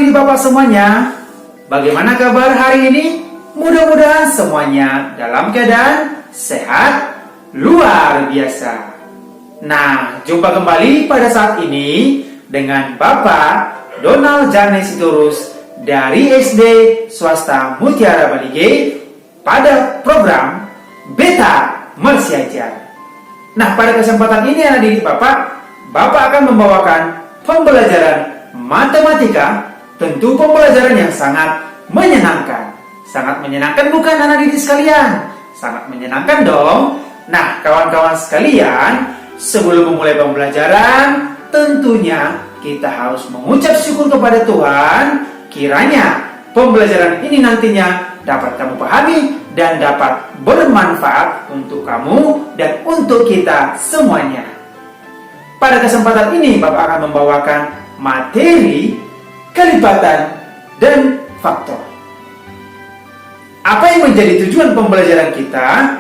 pagi Bapak semuanya. Bagaimana kabar hari ini? Mudah-mudahan semuanya dalam keadaan sehat luar biasa. Nah, jumpa kembali pada saat ini dengan Bapak Donald Jane Sitorus dari SD Swasta Mutiara Balige pada program Beta Mersiajar. Nah, pada kesempatan ini anak-adik Bapak akan membawakan pembelajaran matematika, tentu pembelajaran yang sangat menyenangkan. Sangat menyenangkan bukan anak didik sekalian? Sangat menyenangkan dong. Nah, kawan-kawan sekalian, sebelum memulai pembelajaran, tentunya kita harus mengucap syukur kepada Tuhan. Kiranya pembelajaran ini nantinya dapat kamu pahami dan dapat bermanfaat untuk kamu dan untuk kita semuanya. Pada kesempatan ini, Bapak akan membawakan materi kelipatan dan faktor. Apa yang menjadi tujuan pembelajaran kita?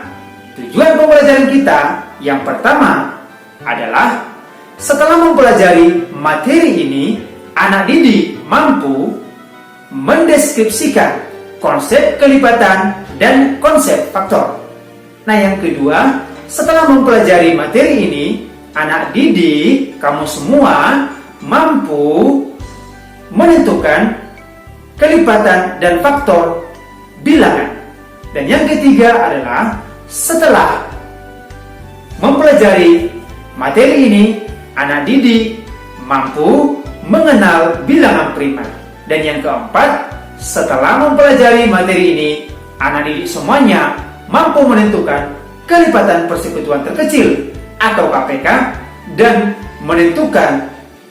Tujuan pembelajaran kita yang pertama adalah setelah mempelajari materi ini, anak didik mampu mendeskripsikan konsep kelipatan dan konsep faktor. Nah, yang kedua, setelah mempelajari materi ini, anak didik kamu semua mampu menentukan kelipatan dan faktor bilangan. Dan yang ketiga adalah setelah mempelajari materi ini, anak didik mampu mengenal bilangan prima. Dan yang keempat, setelah mempelajari materi ini, anak didik semuanya mampu menentukan kelipatan persekutuan terkecil atau KPK dan menentukan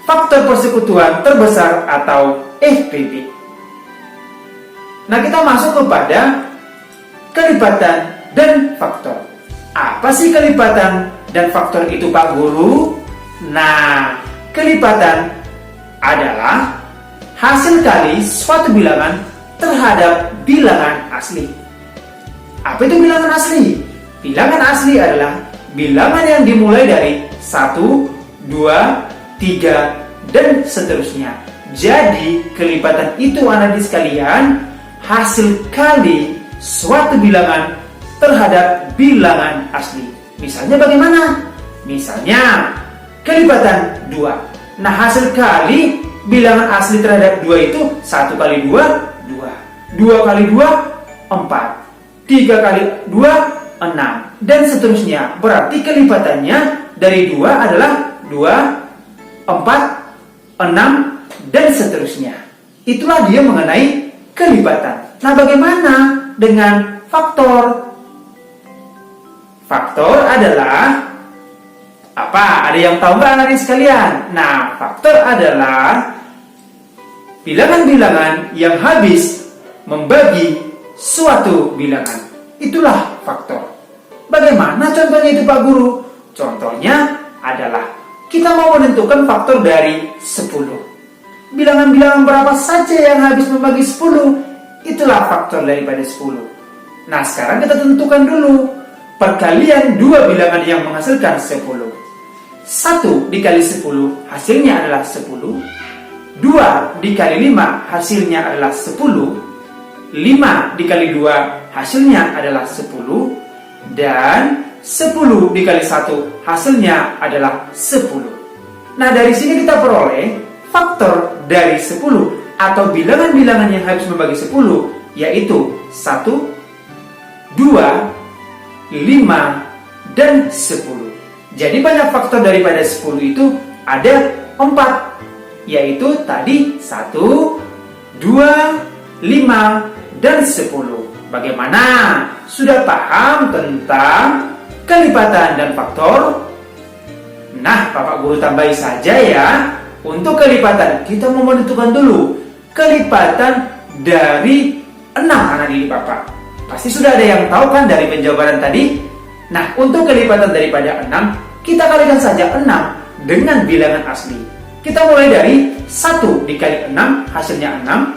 faktor persekutuan terbesar atau FPB. Nah, kita masuk kepada kelipatan dan faktor. Apa sih kelipatan dan faktor itu, Pak Guru? Nah, kelipatan adalah hasil kali suatu bilangan terhadap bilangan asli. Apa itu bilangan asli? Bilangan asli adalah bilangan yang dimulai dari 1, 2, 3, dan seterusnya. Jadi, kelipatan itu anak-anak sekalian hasil kali suatu bilangan terhadap bilangan asli. Misalnya bagaimana? Misalnya, kelipatan 2. Nah, hasil kali bilangan asli terhadap 2 itu 1 kali 2, 2. 2 kali 2, 4. 3 kali 2, 6. Dan seterusnya. Berarti kelipatannya dari 2 adalah 2, 4, 6, dan seterusnya. Itulah dia mengenai kelipatan. Nah, bagaimana dengan faktor? Faktor adalah apa? Ada yang tahu nggak anak-anak sekalian? Nah, faktor adalah bilangan-bilangan yang habis membagi suatu bilangan. Itulah faktor. Bagaimana contohnya itu, Pak Guru? Contohnya adalah kita mau menentukan faktor dari 10. Bilangan-bilangan berapa saja yang habis membagi 10? Itulah faktor daripada 10. Nah, sekarang kita tentukan dulu perkalian dua bilangan yang menghasilkan 10. 1 dikali 10 hasilnya adalah 10. 2 dikali 5 hasilnya adalah 10. 5 dikali 2 hasilnya adalah 10. Dan 10 dikali 1 hasilnya adalah 10. Nah, dari sini kita peroleh faktor dari 10 atau bilangan-bilangan yang habis membagi 10, yaitu 1, 2, 5, dan 10. Jadi banyak faktor daripada 10 itu ada 4, yaitu tadi 1, 2, 5, dan 10. Bagaimana? Sudah paham tentang kelipatan dan faktor? Nah, Bapak Guru tambahi saja ya. Untuk kelipatan, kita mau menentukan dulu kelipatan dari 6 anak didik Bapak. Pasti sudah ada yang tahu kan dari penjawaban tadi? Nah, untuk kelipatan daripada 6, kita kalikan saja 6 dengan bilangan asli. Kita mulai dari 1 dikali 6 hasilnya 6,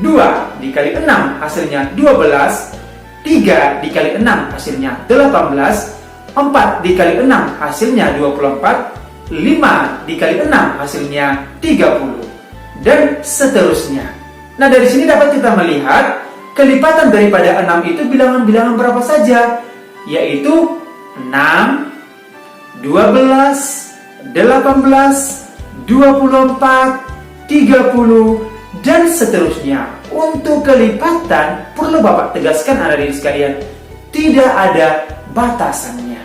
2 dikali 6 hasilnya 12, 3 dikali 6 hasilnya 18, 4 dikali 6 hasilnya 24, 5 dikali 6 hasilnya 30, dan seterusnya. Nah, dari sini dapat kita melihat kelipatan daripada 6 itu bilangan-bilangan berapa saja, yaitu 6, 12, 18, 24, 30, dan seterusnya. Untuk kelipatan, perlu Bapak tegaskan anak-anak sekalian, tidak ada batasannya.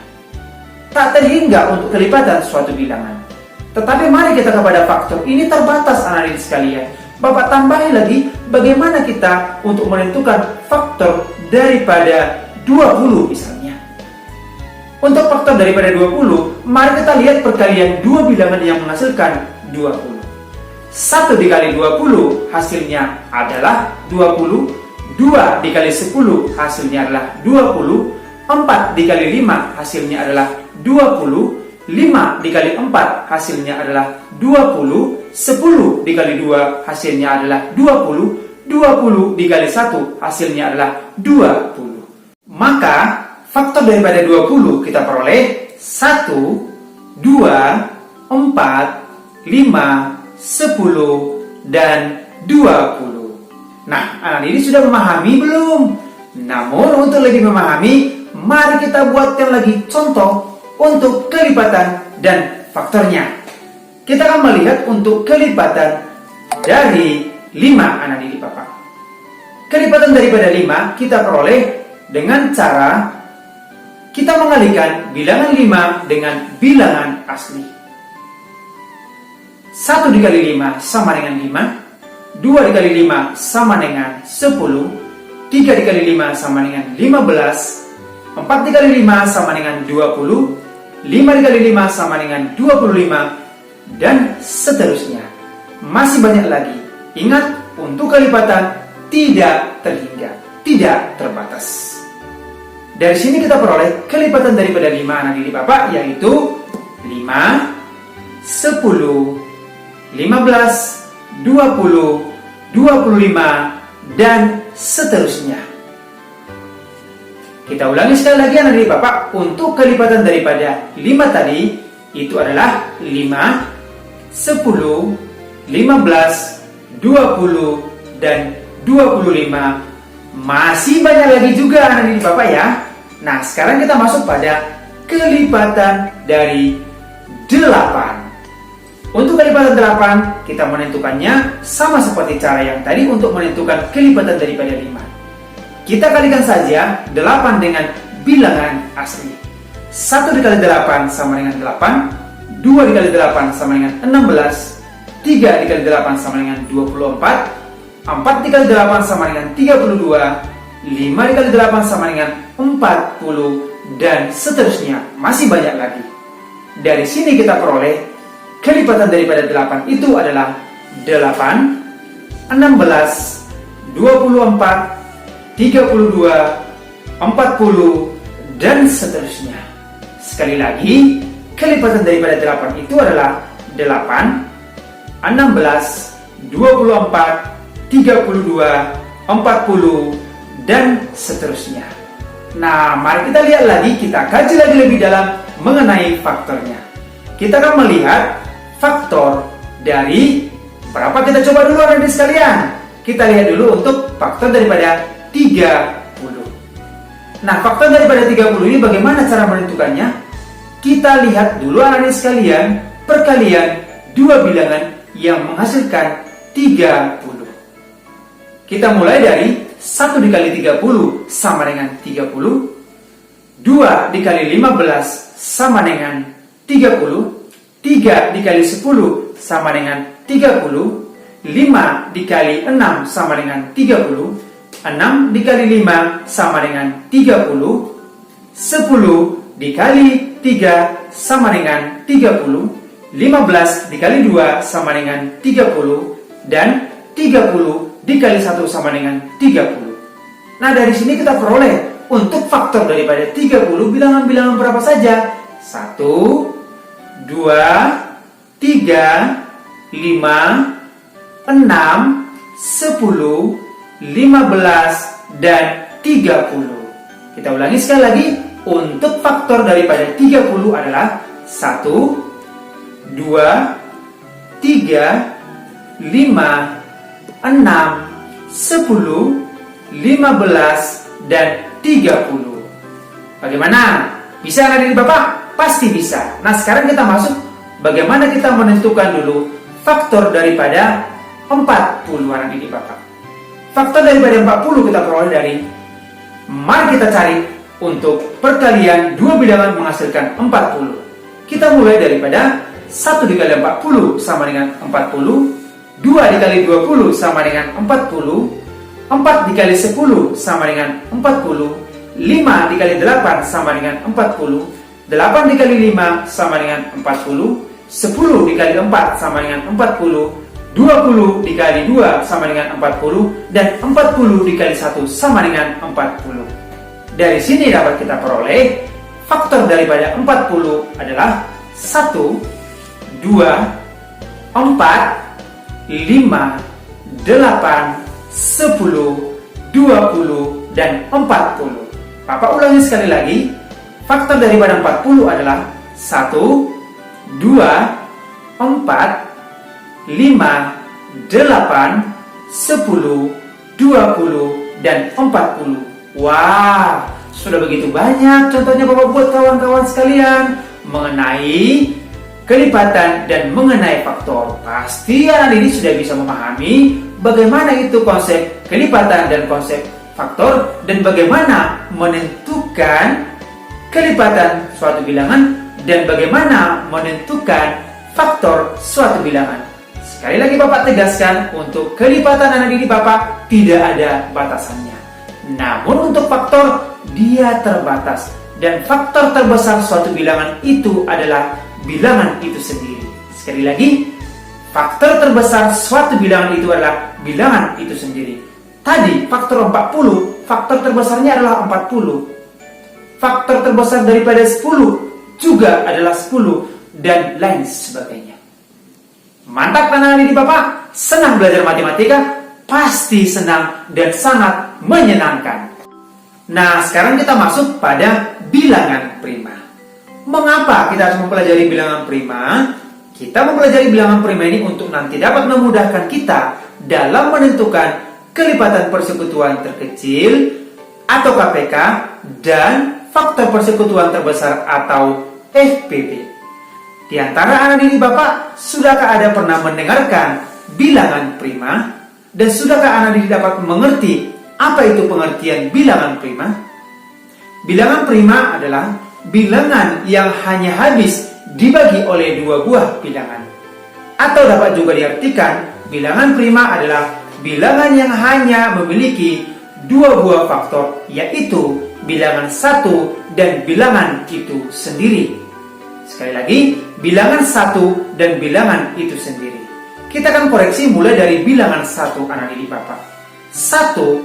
Tak terhingga untuk kelipatan suatu bilangan. Tetapi mari kita kepada faktor, ini terbatas anak-anak sekalian. Bapak tambahi lagi, bagaimana kita untuk menentukan faktor daripada 20 misalnya. Untuk faktor daripada 20, mari kita lihat perkalian dua bilangan yang menghasilkan 20. 1 dikali 20 hasilnya adalah 20, 2 dikali 10 hasilnya adalah 20, 4 dikali 5 hasilnya adalah 20, 5 dikali 4 hasilnya adalah 20, 10 dikali 2 hasilnya adalah 20, 20 dikali 1 hasilnya adalah 20. Maka faktor daripada 20 kita peroleh 1, 2, 4, 5, 10, dan 20. Nah, anak ini sudah memahami belum? Namun untuk lebih memahami, mari kita buatkan lagi contoh untuk kelipatan dan faktornya. Kita akan melihat untuk kelipatan dari 5 anak didik Bapak. Kelipatan daripada 5 kita peroleh dengan cara kita mengalihkan bilangan 5 dengan bilangan asli. 1 dikali 5 sama dengan 5, 2 dikali 5 sama dengan 10, 3 dikali 5 sama dengan 15, 4 dikali 5 sama dengan 20, 5 dikali 5 sama dengan 25, dan seterusnya. Masih banyak lagi. Ingat, untuk kelipatan tidak terhingga, tidak terbatas. Dari sini kita peroleh kelipatan daripada 5 anak didik Bapak, yaitu 5, 10, 15, 20, 25, dan seterusnya. Kita ulangi sekali lagi anak didik Bapak. Untuk kelipatan daripada 5 tadi, itu adalah 5, 10, 15, 20, dan 25. Masih banyak lagi juga anak didik Bapak ya. Nah, sekarang kita masuk pada kelipatan dari 8. Untuk kelipatan 8, kita menentukannya sama seperti cara yang tadi untuk menentukan kelipatan daripada 5. Kita kalikan saja 8 dengan bilangan asli. 1 dikali 8 sama dengan 8, 2 dikali 8 sama dengan 16, 3 dikali 8 sama dengan 24, 4 dikali 8 sama dengan 32, 5 dikali 8 sama dengan 40, dan seterusnya. Masih banyak lagi. Dari sini kita peroleh kelipatan daripada 8 itu adalah 8, 16, 24, 32, 40, dan seterusnya. Sekali lagi, kelipatan daripada 8 itu adalah 8, 16, 24, 32, 40, dan seterusnya. Nah, mari kita lihat lagi, kita kaji lagi lebih dalam mengenai faktornya. Kita akan melihat faktor dari berapa, kita coba dulu anak-anak sekalian. Kita lihat dulu untuk faktor daripada 30. Nah, faktor daripada 30 ini bagaimana cara menentukannya? Kita lihat dulu anak-anak sekalian perkalian dua bilangan yang menghasilkan 30. Kita mulai dari 1 dikali 30 sama dengan 30, 2 dikali 15 sama dengan 30, 3 dikali 10 sama dengan 30, 5 dikali 6 sama dengan 30, 6 dikali 5 sama dengan 30, 10 dikali 3 sama dengan 30, 15 dikali 2 sama dengan 30, dan 30 dikali 1 sama dengan 30. Nah, dari sini kita peroleh untuk faktor daripada 30 bilangan-bilangan berapa saja? 1, 2, 3, 5, 6, 10, 15, dan 30. Kita ulangi sekali lagi. Untuk faktor daripada 30 adalah 1, 2, 3, 5, 6, 10, 15, dan 30. Bagaimana? Bisa anak-anak Bapak? Pasti bisa. Nah, sekarang kita masuk bagaimana kita menentukan dulu faktor daripada 40 anak-anak Bapak. Faktor daripada 40 kita peroleh dari, mari kita cari untuk perkalian dua bilangan menghasilkan 40. Kita mulai daripada 1 dikali 40 sama dengan 40, 2 dikali 20 sama dengan 40, 4 dikali 10 sama dengan 40, 5 dikali 8 sama dengan 40, 8 dikali 5 sama dengan 40, 10 dikali 4 sama dengan 40, 20 dikali 2 sama dengan 40, dan 40 dikali 1 sama dengan 40. Dari sini dapat kita peroleh faktor daripada 40 adalah 1, 2, 4, 5, 8, 10, 20, dan 40. Bapak ulangi sekali lagi. Faktor daripada 40 adalah 1, 2, 4, 5, 8, 10, 20, dan 40. Wah, sudah begitu banyak contohnya Bapak buat kawan-kawan sekalian mengenai kelipatan dan mengenai faktor. Pasti anak ini sudah bisa memahami bagaimana itu konsep kelipatan dan konsep faktor, dan bagaimana menentukan kelipatan suatu bilangan dan bagaimana menentukan faktor suatu bilangan. Sekali lagi Bapak tegaskan, untuk kelipatan anak didik Bapak tidak ada batasannya. Namun untuk faktor, dia terbatas. Dan faktor terbesar suatu bilangan itu adalah bilangan itu sendiri. Sekali lagi, faktor terbesar suatu bilangan itu adalah bilangan itu sendiri. Tadi faktor 40, faktor terbesarnya adalah 40. Faktor terbesar daripada 10 juga adalah 10, dan lain sebagainya. Mantap kan anak didik Bapak? Senang belajar matematika? Pasti senang dan sangat menyenangkan. Nah, sekarang kita masuk pada bilangan prima. Mengapa kita harus mempelajari bilangan prima? Kita mempelajari bilangan prima ini untuk nanti dapat memudahkan kita dalam menentukan kelipatan persekutuan terkecil atau KPK dan faktor persekutuan terbesar atau FPB. Di antara anak didik Bapak, sudahkah ada pernah mendengarkan bilangan prima? Dan sudahkah anak didik dapat mengerti apa itu pengertian bilangan prima? Bilangan prima adalah bilangan yang hanya habis dibagi oleh dua buah bilangan. Atau dapat juga diartikan, bilangan prima adalah bilangan yang hanya memiliki dua buah faktor, yaitu bilangan 1 dan bilangan itu sendiri. Sekali lagi, bilangan 1 dan bilangan itu sendiri. Kita akan koreksi mulai dari bilangan 1 anak didik Bapak. 1,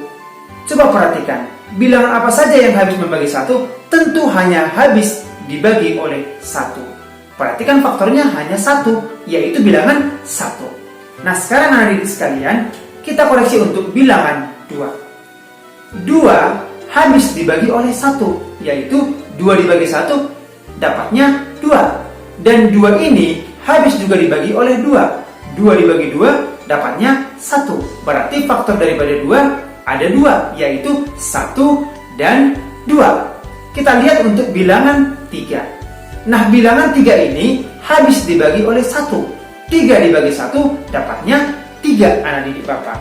coba perhatikan, bilangan apa saja yang habis membagi 1 tentu hanya habis dibagi oleh 1. Perhatikan faktornya hanya 1, yaitu bilangan 1. Nah, sekarang anak didik sekalian, kita koreksi untuk bilangan 2. 2 habis dibagi oleh 1, yaitu 2 dibagi 1 dapatnya 2. Dan 2 ini habis juga dibagi oleh 2. 2 dibagi 2 dapatnya 1. Berarti faktor daripada 2 ada 2, yaitu 1 dan 2. Kita lihat untuk bilangan 3. Nah, bilangan 3 ini habis dibagi oleh 1. 3 dibagi 1 dapatnya 3 anak didik Bapak.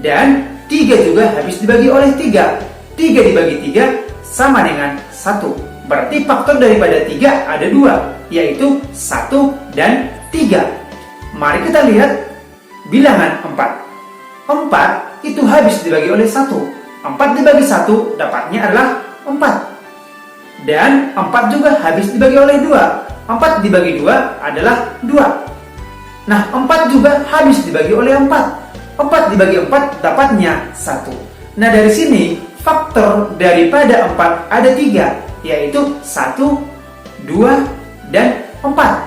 Dan 3 juga habis dibagi oleh 3. 3 dibagi 3 sama dengan 1. Berarti faktor daripada 3 ada 2, yaitu 1 dan 3. Mari kita lihat bilangan 4. 4 itu habis dibagi oleh 1. 4 dibagi 1 dapatnya adalah 4. Dan 4 juga habis dibagi oleh 2. 4 dibagi 2 adalah 2. Nah, 4 juga habis dibagi oleh 4. 4 dibagi 4 dapatnya 1. Nah, dari sini faktor daripada 4 ada 3, yaitu 1, 2, dan 4.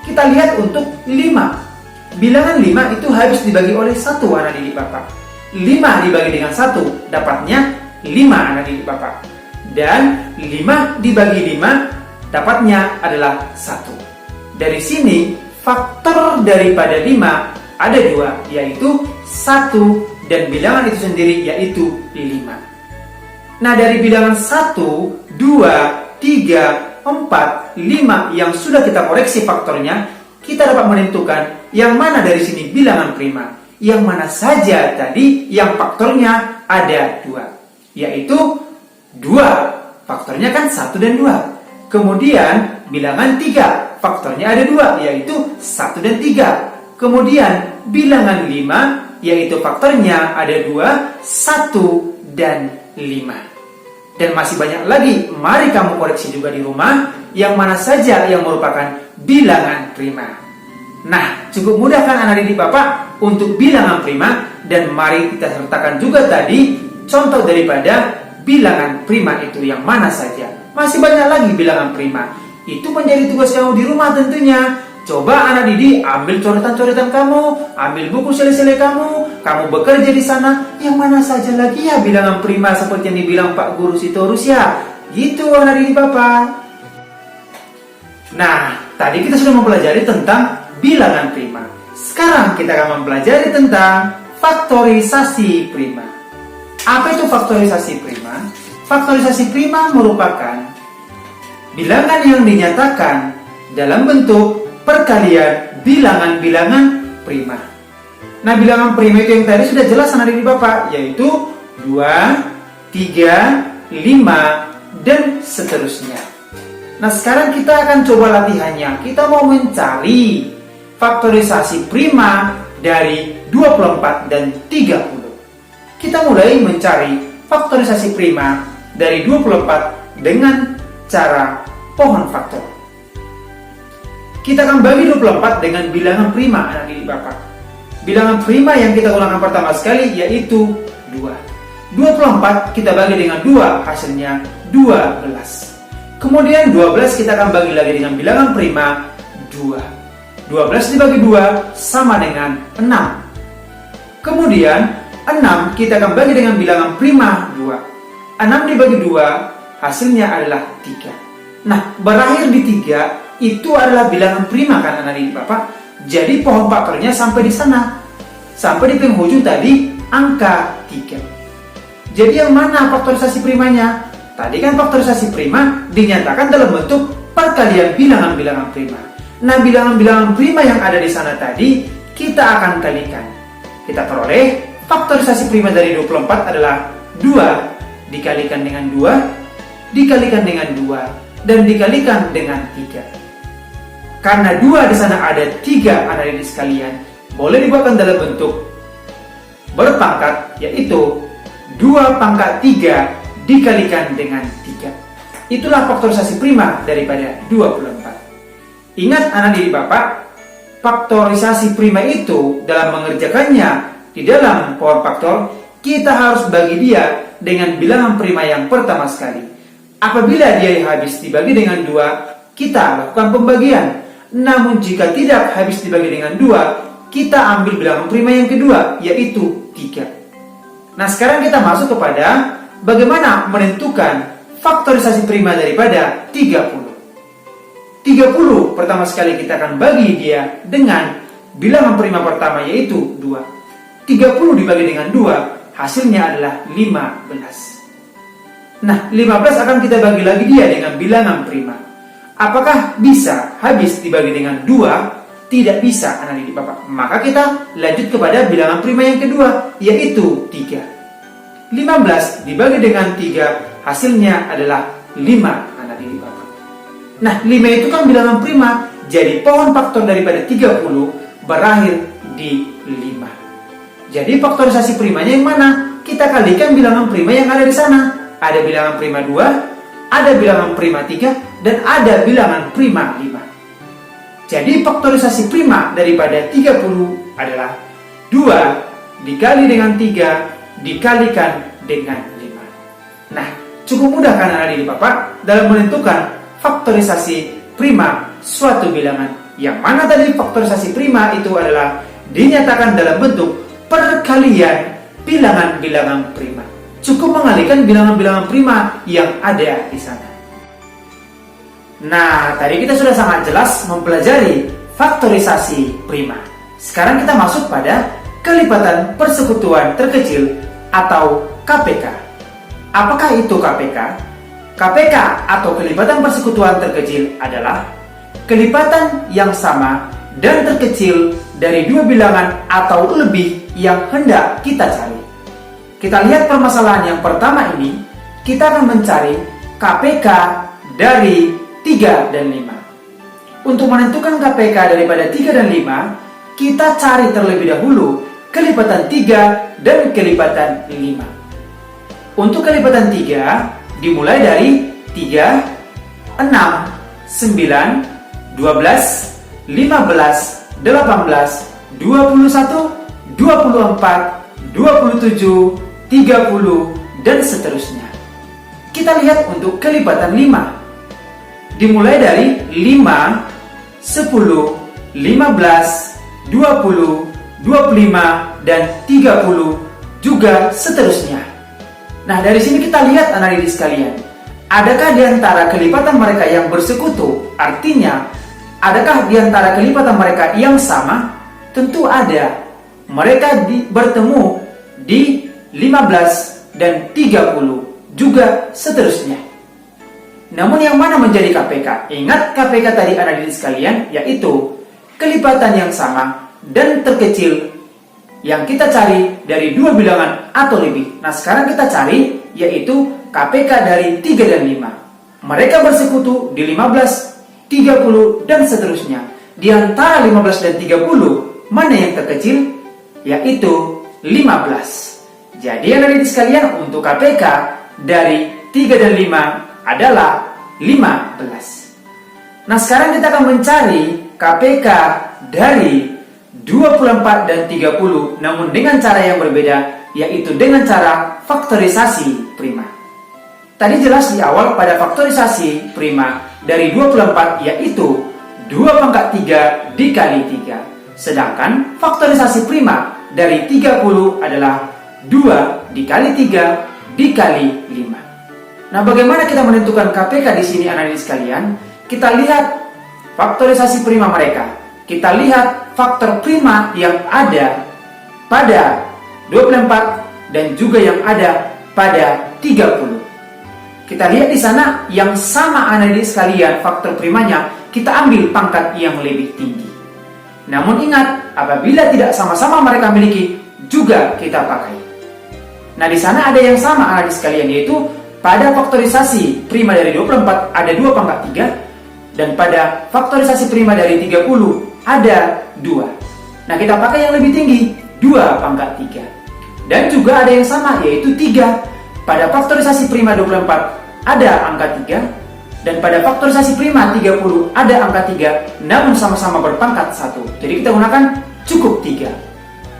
Kita lihat untuk 5. Bilangan 5 itu habis dibagi oleh 1 anak didik Bapak. 5 dibagi dengan 1 dapatnya 5 anak didik Bapak. Dan 5 dibagi 5 dapatnya adalah 1. Dari sini faktor daripada 5 ada dua, yaitu 1 dan bilangan itu sendiri yaitu 5. Nah, dari bilangan 1, 2, 3, 4, 5 yang sudah kita koreksi faktornya, kita dapat menentukan yang mana dari sini bilangan prima. Yang mana saja tadi yang faktornya ada 2, yaitu 2. Faktornya kan 1 dan 2. Kemudian bilangan 3, faktornya ada 2, yaitu 1 dan 3. Kemudian bilangan 5, yaitu faktornya ada 2, 1 dan 5. Dan masih banyak lagi, mari kamu koreksi juga di rumah, yang mana saja yang merupakan bilangan prima. Nah, cukup mudah kan anak didik Bapak untuk bilangan prima, dan mari kita sertakan juga tadi contoh daripada bilangan prima itu yang mana saja. Masih banyak lagi bilangan prima. Itu menjadi tugas kamu di rumah tentunya. Coba anak didik ambil coretan-coretan kamu, ambil buku sele-sele kamu bekerja di sana, yang mana saja lagi ya bilangan prima seperti yang dibilang Pak Guru Sitorus ya. Gitu anak didik Bapak. Nah, tadi kita sudah mempelajari tentang bilangan prima. Sekarang kita akan mempelajari tentang faktorisasi prima. Apa itu faktorisasi prima? Faktorisasi prima merupakan bilangan yang dinyatakan dalam bentuk perkalian bilangan-bilangan prima. Nah, bilangan prima itu yang tadi sudah jelas anak didik Bapak, yaitu 2, 3, 5, dan seterusnya. Nah, sekarang kita akan coba latihannya. Kita mau mencari faktorisasi prima dari 24 dan 30. Kita mulai mencari faktorisasi prima dari 24 dengan cara pohon faktor. Kita akan bagi 24 dengan bilangan prima anak didik Bapak. Bilangan prima yang kita gunakan pertama sekali yaitu 2. 24 kita bagi dengan 2, hasilnya 12. Kemudian 12 kita akan bagi lagi dengan bilangan prima 2. 12 dibagi 2 sama dengan 6. Kemudian 6 kita akan bagi dengan bilangan prima 2. 6 dibagi 2 hasilnya adalah 3. Nah, berakhir di 3 itu adalah bilangan prima kan anak didik Bapak. Jadi pohon faktornya sampai di sana. Sampai di penghujung tadi angka 3. Jadi yang mana faktorisasi primanya? Tadi kan faktorisasi prima dinyatakan dalam bentuk perkalian bilangan-bilangan prima. Nah, bilangan-bilangan prima yang ada di sana tadi kita akan kalikan. Kita peroleh faktorisasi prima dari 24 adalah 2 dikalikan dengan 2, dikalikan dengan 2, dan dikalikan dengan 3. Karena 2 di sana ada 3 anak didik sekalian, boleh dibuatkan dalam bentuk berpangkat, yaitu 2 pangkat 3 dikalikan dengan 3. Itulah faktorisasi prima daripada 24. Ingat anak didik Bapak, faktorisasi prima itu dalam mengerjakannya di dalam pohon faktor, kita harus bagi dia dengan bilangan prima yang pertama sekali. Apabila dia habis dibagi dengan 2, kita lakukan pembagian. Namun jika tidak habis dibagi dengan 2, kita ambil bilangan prima yang kedua, yaitu 3. Nah, sekarang kita masuk kepada bagaimana menentukan faktorisasi prima daripada 30. 30 pertama sekali kita akan bagi dia dengan bilangan prima pertama yaitu 2. 30 dibagi dengan 2 hasilnya adalah 15. Nah, 15 akan kita bagi lagi dia dengan bilangan prima. Apakah bisa habis dibagi dengan 2? Tidak bisa anak didik Bapak. Maka kita lanjut kepada bilangan prima yang kedua yaitu 3. 15 dibagi dengan 3 hasilnya adalah 5 anak didik Bapak. Nah, 5 itu kan bilangan prima, jadi pohon faktor daripada 30 berakhir di 5. Jadi faktorisasi primanya yang mana? Kita kalikan bilangan prima yang ada di sana. Ada bilangan prima 2, ada bilangan prima 3, dan ada bilangan prima 5. Jadi faktorisasi prima daripada 30 adalah 2 dikali dengan 3 dikalikan dengan 5. Nah, cukup mudah kan anak didik Bapak dalam menentukan faktorisasi prima suatu bilangan. Yang mana tadi faktorisasi prima itu adalah dinyatakan dalam bentuk perkalian bilangan-bilangan prima. Cukup mengalihkan bilangan-bilangan prima yang ada di sana. Nah, tadi kita sudah sangat jelas mempelajari faktorisasi prima. Sekarang kita masuk pada kelipatan persekutuan terkecil atau KPK. Apakah itu KPK? KPK atau kelipatan persekutuan terkecil adalah kelipatan yang sama dan terkecil dari dua bilangan atau lebih yang hendak kita cari. Kita lihat permasalahan yang pertama ini, kita akan mencari KPK dari 3 dan 5. Untuk menentukan KPK daripada 3 dan 5, kita cari terlebih dahulu kelipatan 3 dan kelipatan 5. Untuk kelipatan 3, dimulai dari 3, 6, 9, 12, 15, 18, 21, 24, 27, 30, dan seterusnya. Kita lihat untuk kelipatan 5. Dimulai dari 5, 10, 15, 20, 25, dan 30, juga seterusnya. Nah, dari sini kita lihat anak didik sekalian, adakah di antara kelipatan mereka yang bersekutu? Artinya, adakah di antara kelipatan mereka yang sama? Tentu ada. Mereka bertemu di 15 dan 30, juga seterusnya. Namun yang mana menjadi KPK? Ingat KPK tadi anak didik sekalian, yaitu kelipatan yang sama dan terkecil yang kita cari dari dua bilangan atau lebih. Nah, sekarang kita cari yaitu KPK dari 3 dan 5. Mereka bersekutu di 15, 30, dan seterusnya. Di antara 15 dan 30, mana yang terkecil? Yaitu 15. Jadi anak didik sekalian, untuk KPK dari 3 dan 5 adalah 15. Nah, sekarang kita akan mencari KPK dari 24 dan 30, namun dengan cara yang berbeda, yaitu dengan cara faktorisasi prima. Tadi jelas di awal pada faktorisasi prima dari 24, yaitu 2 pangkat 3 dikali 3. Sedangkan faktorisasi prima dari 30 adalah 2 dikali 3 dikali 5. Nah, bagaimana kita menentukan KPK di sini anak didik sekalian? Kita lihat faktorisasi prima mereka. Kita lihat faktor prima yang ada pada 24 dan juga yang ada pada 30. Kita lihat di sana yang sama anak didik sekalian, faktor primanya kita ambil pangkat yang lebih tinggi. Namun ingat, apabila tidak sama-sama mereka miliki, juga kita pakai. Nah, di sana ada yang sama anak didik sekalian, yaitu pada faktorisasi prima dari 24 ada 2 pangkat 3, dan pada faktorisasi prima dari 30 ada 2. Nah, kita pakai yang lebih tinggi, 2 pangkat 3. Dan juga ada yang sama, yaitu 3. Pada faktorisasi prima 24 ada angka 3, dan pada faktorisasi prima 30 ada angka 3, namun sama-sama berpangkat 1. Jadi kita gunakan cukup 3.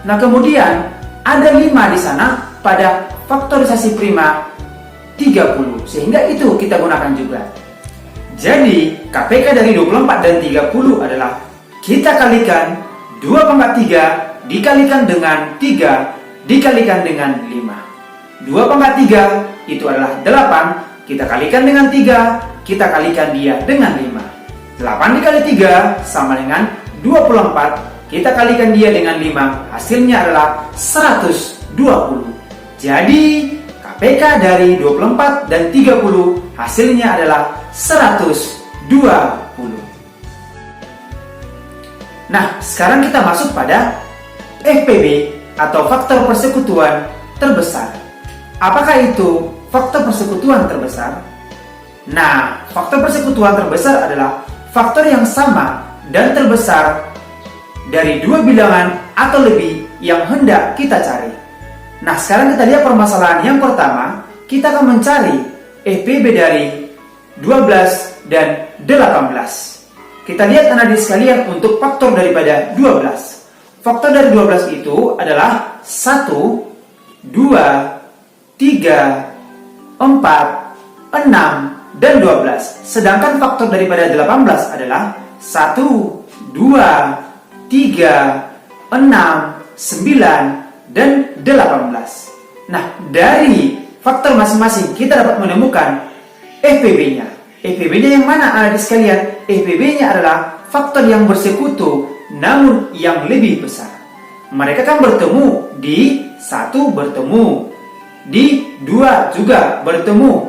Nah, kemudian ada 5 di sana pada faktorisasi prima 30, sehingga itu kita gunakan juga. Jadi KPK dari 24 dan 30 adalah kita kalikan 2 pangkat 3 dikalikan dengan 3 dikalikan dengan 5. 2 pangkat 3 itu adalah 8, kita kalikan dengan 3, kita kalikan dia dengan 5. 8 dikali 3 sama dengan 24, kita kalikan dia dengan 5, hasilnya adalah 120. Jadi KPK dari 24 dan 30 hasilnya adalah 120. Nah, sekarang kita masuk pada FPB atau faktor persekutuan terbesar. Apakah itu faktor persekutuan terbesar? Nah, faktor persekutuan terbesar adalah faktor yang sama dan terbesar dari dua bilangan atau lebih yang hendak kita cari. Nah, sekarang kita lihat permasalahan yang pertama. Kita akan mencari FPB dari 12 dan 18. Kita lihat anak didik sekalian untuk faktor daripada 12. Faktor dari 12 itu adalah 1, 2, 3, 4, 6, dan 12. Sedangkan faktor daripada 18 adalah 1, 2, 3, 6, 9, dan 18. Nah, dari faktor masing-masing kita dapat menemukan FPB-nya. FPB-nya yang mana anak didik sekalian? FPB-nya adalah faktor yang bersekutu namun yang lebih besar. Mereka kan bertemu di 1 bertemu, di 2 juga bertemu,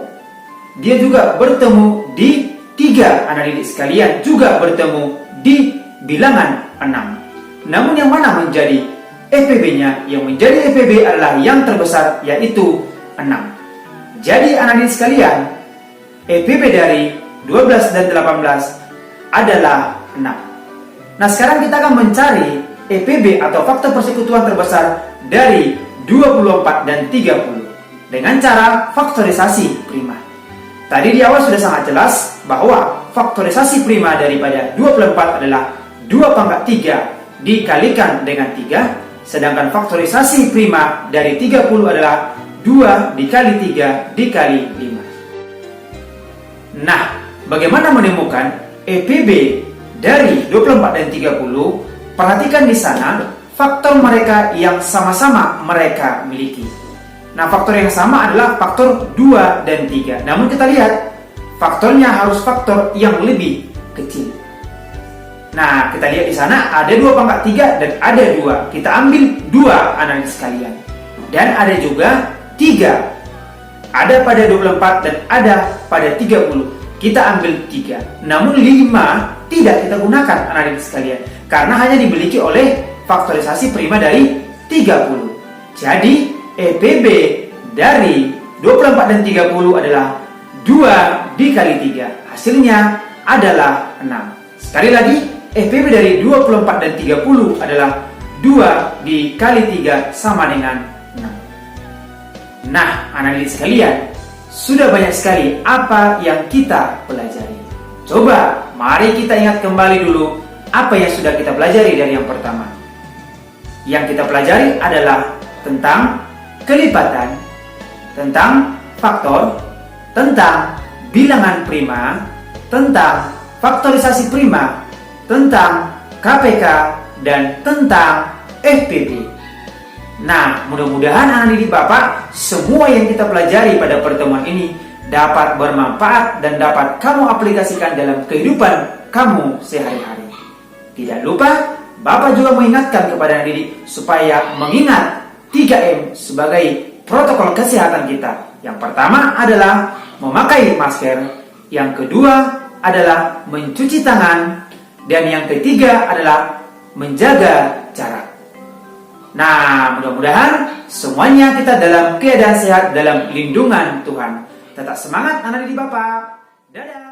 dia juga bertemu di 3, anak didik sekalian, juga bertemu di bilangan 6. Namun yang mana menjadi EPB-nya? Yang menjadi EPB adalah yang terbesar, yaitu 6. Jadi anak didik sekalian, EPB dari 12 dan 18 adalah 6. Nah, sekarang kita akan mencari EPB atau faktor persekutuan terbesar dari 24 dan 30 dengan cara faktorisasi prima. Tadi di awal sudah sangat jelas bahwa faktorisasi prima daripada 24 adalah 2 pangkat 3 dikalikan dengan 3, sedangkan faktorisasi prima dari 30 adalah 2 dikali 3 dikali 5. Nah, bagaimana menemukan EPB dari 24 dan 30? Perhatikan di sana faktor mereka yang sama-sama mereka miliki. Nah, faktor yang sama adalah faktor 2 dan 3. Namun kita lihat faktornya harus faktor yang lebih kecil. Nah, kita lihat di sana ada 2 pangkat 3 dan ada 2. Kita ambil 2 anak sekalian. Dan ada juga 3. Ada pada 24 dan ada pada 30. Kita ambil 3. Namun 5 tidak kita gunakan anak sekalian, karena hanya dimiliki oleh faktorisasi prima dari 30. Jadi EPB dari 24 dan 30 adalah 2 dikali 3. Hasilnya adalah 6. Sekali lagi, EPB dari 24 dan 30 adalah 2 dikali 3 sama dengan 6. Nah, anak didik sekalian, sudah banyak sekali apa yang kita pelajari. Coba, mari kita ingat kembali dulu apa yang sudah kita pelajari dari yang pertama. Yang kita pelajari adalah tentang kelipatan, tentang faktor, tentang bilangan prima, tentang faktorisasi prima, tentang KPK, dan tentang FPB. Nah, mudah-mudahan anak didik Bapak, semua yang kita pelajari pada pertemuan ini dapat bermanfaat dan dapat kamu aplikasikan dalam kehidupan kamu sehari-hari. Tidak lupa, Bapak juga mengingatkan kepada anak didik supaya mengingat 3M sebagai protokol kesehatan kita. Yang pertama adalah memakai masker, yang kedua adalah mencuci tangan, dan yang ketiga adalah menjaga jarak. Nah, mudah-mudahan semuanya kita dalam keadaan sehat dalam lindungan Tuhan. Tetap semangat anak didik Bapak. Dadah.